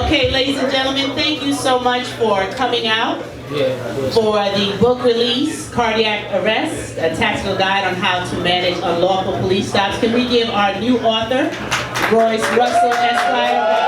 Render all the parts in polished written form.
Okay, ladies and gentlemen, thank you so much for coming out for the book release, Cardiac Arrest, a tactical guide on how to manage unlawful police stops. Can we give our new author, Royce Russell, Esquire?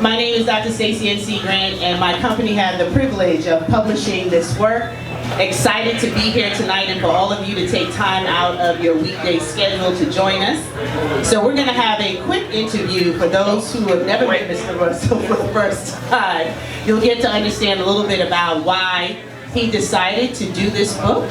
My name is Dr. Stacey N.C. Grant, and my company had the privilege of publishing this work. Excited to be here tonight and for all of you to take time out of your weekday schedule to join us. So we're going to have a quick interview for those who have never met Mr. Russell for the first time. You'll get to understand a little bit about why he decided to do this book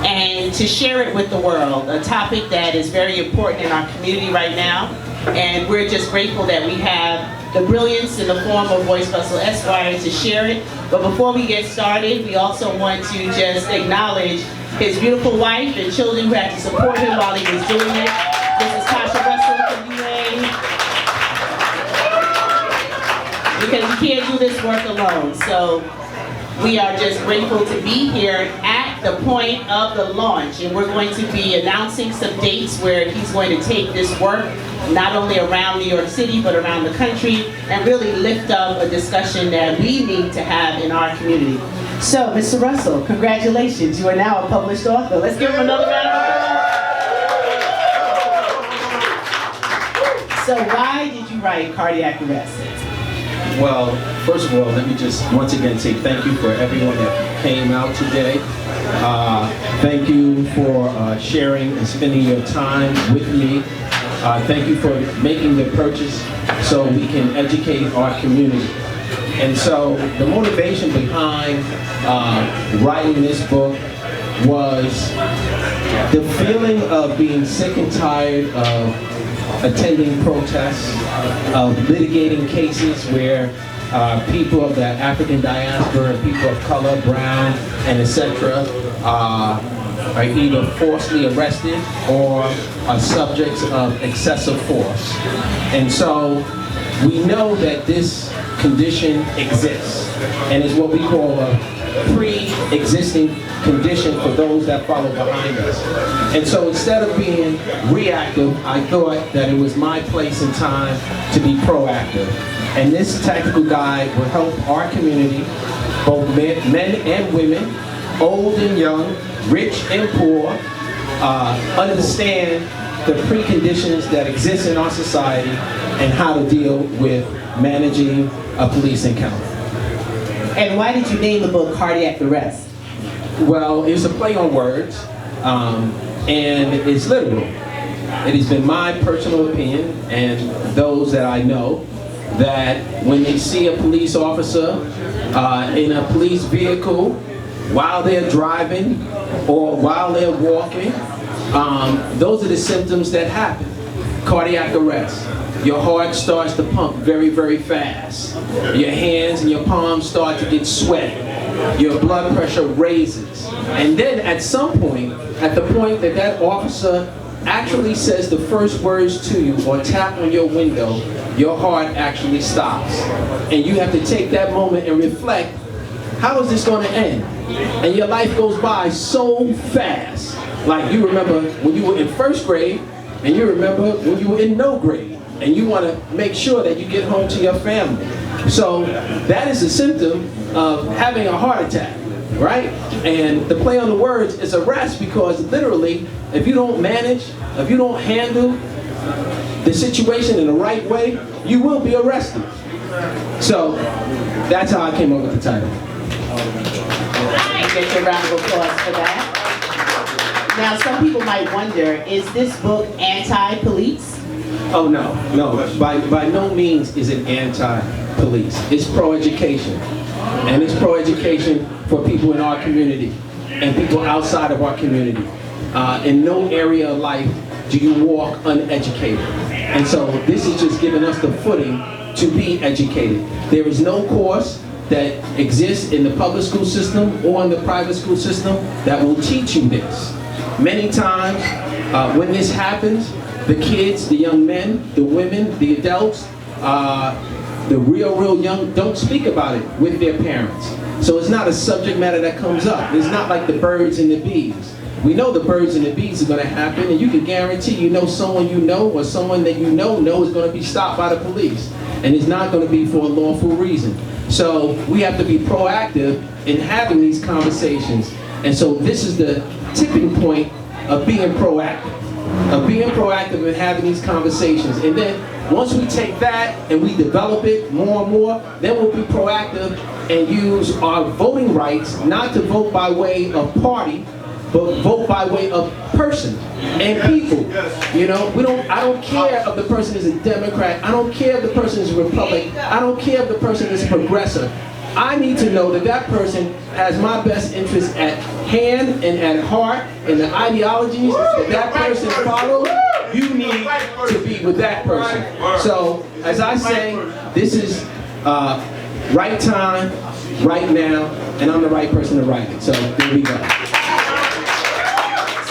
and to share it with the world, a topic that is very important in our community right now. And we're just grateful that we have the brilliance in the form of Royce Russell Esquire to share it. But before we get started, we also want to just acknowledge his beautiful wife and children who had to support him while he was doing it. This is Tasha Russell from UA. Because you can't do this work alone. So we are just grateful to be here at the point of the launch. And we're going to be announcing some dates where he's going to take this work not only around New York City, but around the country, and really lift up a discussion that we need to have in our community. So, Mr. Russell, congratulations. You are now a published author. Let's give him another round of applause. So why did you write Cardiac Arrest? Well, first of all, let me just once again say thank you for everyone that came out today. Thank you for sharing and spending your time with me. Thank you for making the purchase so we can educate our community. And so the motivation behind writing this book was the feeling of being sick and tired of attending protests, of litigating cases where people of the African diaspora, people of color, brown, and etc. Are either forcibly arrested or are subjects of excessive force. And so we know that this condition exists and is what we call a pre-existing condition for those that follow behind us. And so instead of being reactive, I thought that it was my place and time to be proactive. And this tactical guide will help our community, both men and women, old and young, rich and poor, understand the preconditions that exist in our society and how to deal with managing a police encounter. And why did you name the book Cardiac Arrest? Well, it's a play on words, and it's literal. It has been my personal opinion, and those that I know, that when they see a police officer in a police vehicle while they're driving or while they're walking, those are the symptoms that happen. Cardiac arrest. Your heart starts to pump very, very fast. Your hands and your palms start to get sweaty. Your blood pressure raises. And then at some point, at the point that that officer actually says the first words to you or tap on your window, your heart actually stops. And you have to take that moment and reflect, how is this going to end? And your life goes by so fast. Like you remember when you were in first grade, and you remember when you were in no grade, and you want to make sure that you get home to your family. So that is a symptom of having a heart attack, right? And the play on the words is arrest, because literally, if you don't manage, if you don't handle the situation in the right way, you will be arrested. So that's how I came up with the title. Get your round of applause for that. Now, some people might wonder, is this book anti-police? Oh no, by no means is it anti-police. It's pro-education. And it's pro-education for people in our community and people outside of our community. In no area of life do you walk uneducated. And so this is just giving us the footing to be educated. There is no course that exists in the public school system or in the private school system that will teach you this. Many times when this happens, the kids, the young men, the women, the adults, the real young don't speak about it with their parents. So it's not a subject matter that comes up. It's not like the birds and the bees. We know the birds and the bees are going to happen, and you can guarantee someone or someone that you know is going to be stopped by the police, and it's not going to be for a lawful reason. So we have to be proactive in having these conversations. And so this is the tipping point of being proactive. In having these conversations. And then once we take that and we develop it more and more, then we'll be proactive and use our voting rights not to vote by way of party, but vote by way of person and people. I don't care if the person is a Democrat. I don't care if the person is a Republican. I don't care if the person is a progressive. I need to know that that person has my best interest at hand and at heart, and the ideologies that person follows, you need to be with that person. So, as I say, this is right time, right now, and I'm the right person to write it. So, there we go.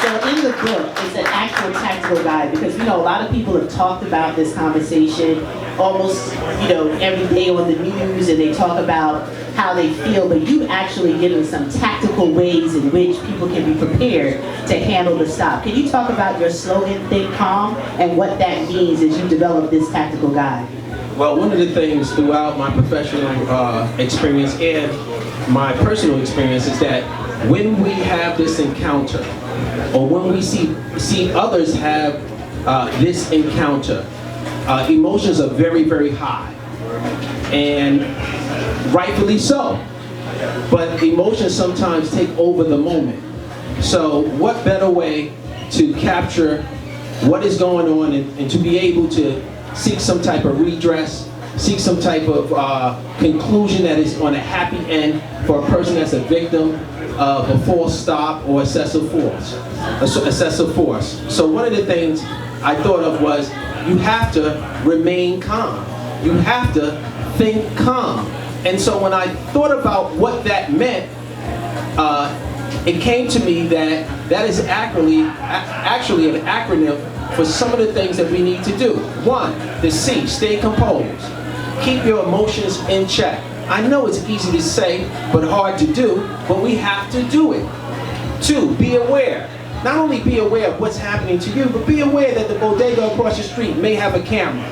So in the book, it's an actual tactical guide, because a lot of people have talked about this conversation almost every day on the news, and they talk about how they feel, but you actually given some tactical ways in which people can be prepared to handle the stop. Can you talk about your slogan, Think Calm, and what that means as you develop this tactical guide? Well, one of the things throughout my professional experience and my personal experience is that when we have this encounter, or when we see others have this encounter, emotions are very, very high, and rightfully so. But emotions sometimes take over the moment. So what better way to capture what is going on and to be able to seek some type of redress, seek some type of conclusion that is on a happy end for a person that's a victim of a false stop or excessive force. So one of the things I thought of was you have to remain calm. You have to think calm. And so when I thought about what that meant, it came to me that is actually an acronym for some of the things that we need to do. One, the C, stay composed. Keep your emotions in check. I know it's easy to say, but hard to do, but we have to do it. Two, be aware. Not only be aware of what's happening to you, but be aware that the bodega across the street may have a camera,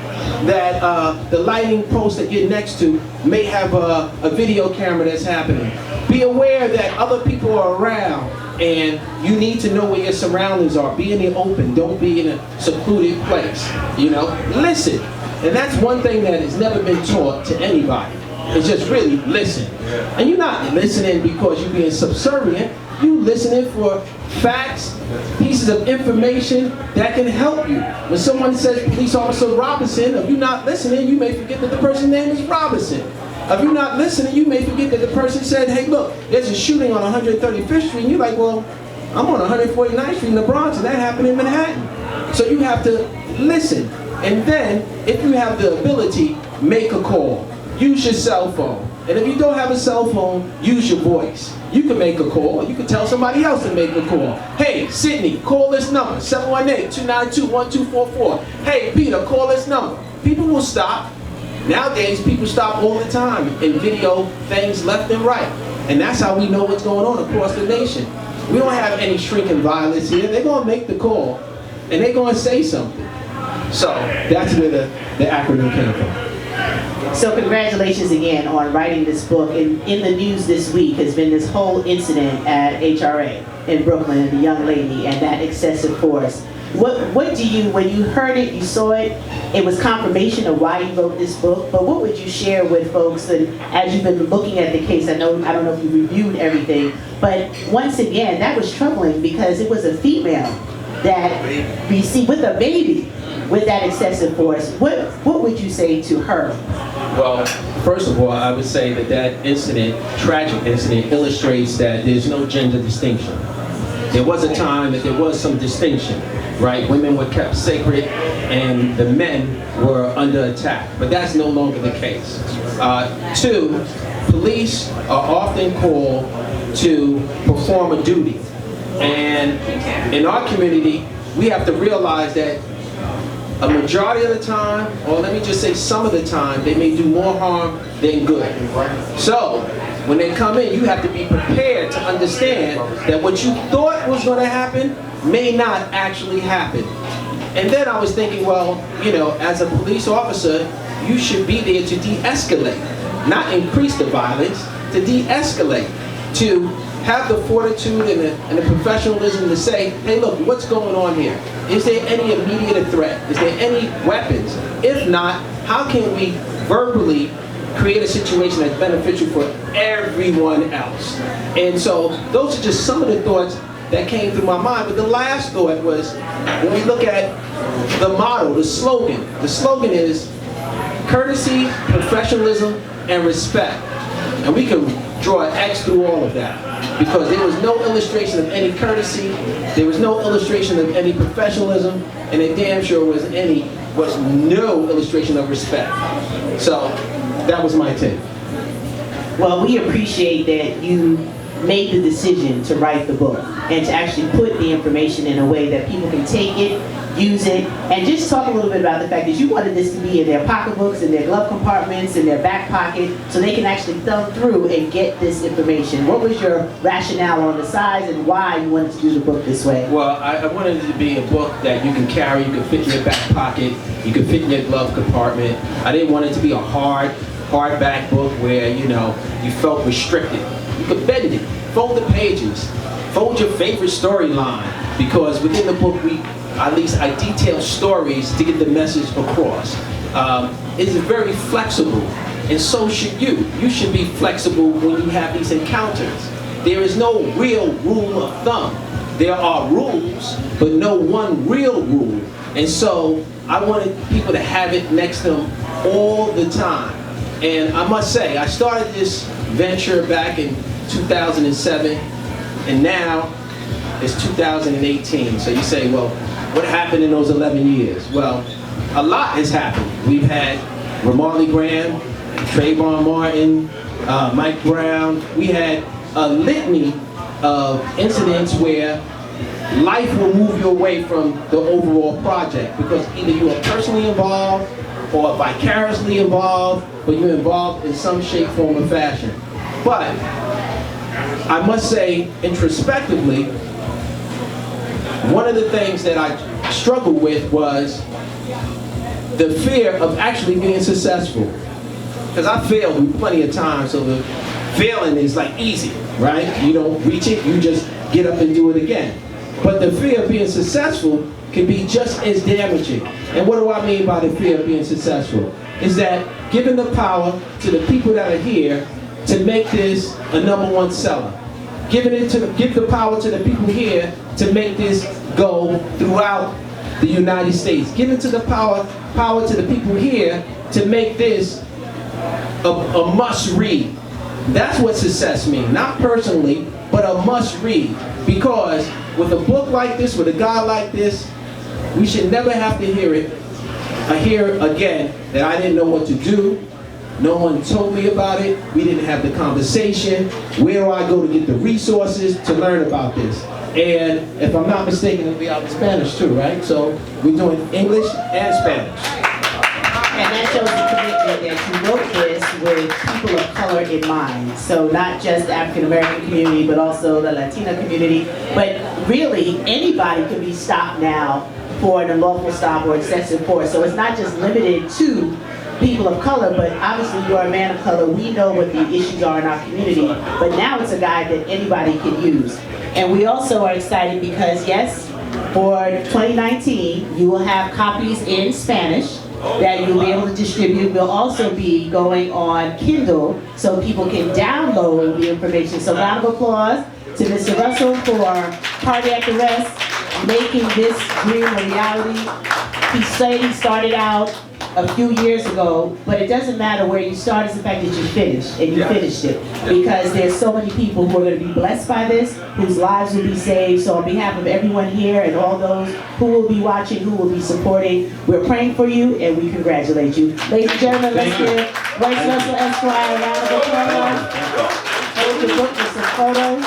that the lighting post that you're next to may have a video camera that's happening. Be aware that other people are around, and you need to know where your surroundings are. Be in the open. Don't be in a secluded place. Listen. And that's one thing that has never been taught to anybody. It's just really listen. And you're not listening because you're being subservient. You're listening for facts, pieces of information that can help you. When someone says Police Officer Robinson, if you're not listening, you may forget that the person's name is Robinson. If you're not listening, you may forget that the person said, hey look, there's a shooting on 135th Street, and you're like, well, I'm on 149th Street in the Bronx, and that happened in Manhattan. So you have to listen. And then, if you have the ability, make a call. Use your cell phone. And if you don't have a cell phone, use your voice. You can make a call. You can tell somebody else to make a call. Hey, Sydney, call this number, 718-292-1244. Hey, Peter, call this number. People will stop. Nowadays, people stop all the time and video things left and right. And that's how we know what's going on across the nation. We don't have any shrinking violence here. They're going to make the call, and they're going to say something. So that's where the acronym came from. So congratulations again on writing this book. And in the news this week has been this whole incident at HRA in Brooklyn, the young lady, and that excessive force. What do you, when you heard it, you saw it, it was confirmation of why you wrote this book, but what would you share with folks that, as you've been looking at the case, I don't know if you reviewed everything, but once again, that was troubling because it was a female that received, with a baby, with that excessive force. What would you say to her? Well, first of all, I would say that incident, tragic incident, illustrates that there's no gender distinction. There was a time that there was some distinction, right? Women were kept sacred and the men were under attack, but that's no longer the case. Two, police are often called to perform a duty. And in our community, we have to realize that a majority of the time, or let me just say some of the time, they may do more harm than good. So, when they come in, you have to be prepared to understand that what you thought was going to happen may not actually happen. And then I was thinking, well, you know, as a police officer, you should be there to de-escalate, not increase the violence, to de-escalate, to have the fortitude and the professionalism to say, hey, look, what's going on here? Is there any immediate threat? Is there any weapons? If not, how can we verbally create a situation that's beneficial for everyone else? And so those are just some of the thoughts that came through my mind. But the last thought was, when we look at the motto, the slogan is courtesy, professionalism, and respect. And we can draw an X through all of that, because there was no illustration of any courtesy, there was no illustration of any professionalism, and it damn sure was no illustration of respect. So that was my take. Well, we appreciate that you made the decision to write the book and to actually put the information in a way that people can take it, use it, and just talk a little bit about the fact that you wanted this to be in their pocketbooks, in their glove compartments, in their back pocket, so they can actually thumb through and get this information. What was your rationale on the size and why you wanted to do the book this way? Well, I wanted it to be a book that you can carry, you can fit in your back pocket, you can fit in your glove compartment. I didn't want it to be a hardback book where, you know, you felt restricted. You could bend it, fold the pages, fold your favorite storyline, because within the book I detail stories to get the message across. It's very flexible, and so should you. You should be flexible when you have these encounters. There is no real rule of thumb. There are rules, but no one real rule. And so I wanted people to have it next to them all the time. And I must say, I started this venture back in 2007, and now it's 2018. So you say, well, what happened in those 11 years? Well, a lot has happened. We've had Ramarley Graham, Trayvon Martin, Mike Brown. We had a litany of incidents where life will move you away from the overall project, because either you are personally involved or vicariously involved, but you're involved in some shape, form, or fashion. But I must say, introspectively, one of the things that I struggled with was the fear of actually being successful. Because I failed plenty of times, so the failing is like easy, right? You don't reach it, you just get up and do it again. But the fear of being successful can be just as damaging. And what do I mean by the fear of being successful? Is that giving the power to the people that are here to make this a #1 seller. Give the power to the people here to make this go throughout the United States. Give it to the power to the people here to make this a must read. That's what success means. Not personally, but a must read. Because with a book like this, with a guy like this, we should never have to hear again that I didn't know what to do. No one told me about it. We didn't have the conversation. Where do I go to get the resources to learn about this? And if I'm not mistaken, it'll be out in Spanish too, right? So we're doing English and Spanish. And that shows the commitment that you wrote this with people of color in mind. So not just the African American community, but also the Latino community. But really, anybody can be stopped now for an unlawful stop or excessive force. So it's not just limited to people of color, but obviously you're a man of color. We know what the issues are in our community, but now it's a guide that anybody can use. And we also are excited because, yes, for 2019, you will have copies in Spanish that you'll be able to distribute. We'll also be going on Kindle so people can download the information. So round of applause to Mr. Russell for cardiac arrest, making this dream a reality. He said he started out a few years ago, but it doesn't matter where you start, it's the fact that you finished, and you finished it. Because there's so many people who are going to be blessed by this, whose lives will be saved. So on behalf of everyone here and all those who will be watching, who will be supporting, we're praying for you and we congratulate you. Ladies and gentlemen, let's give Royce Russell Esquire a round of applause. Hold the book with some photos.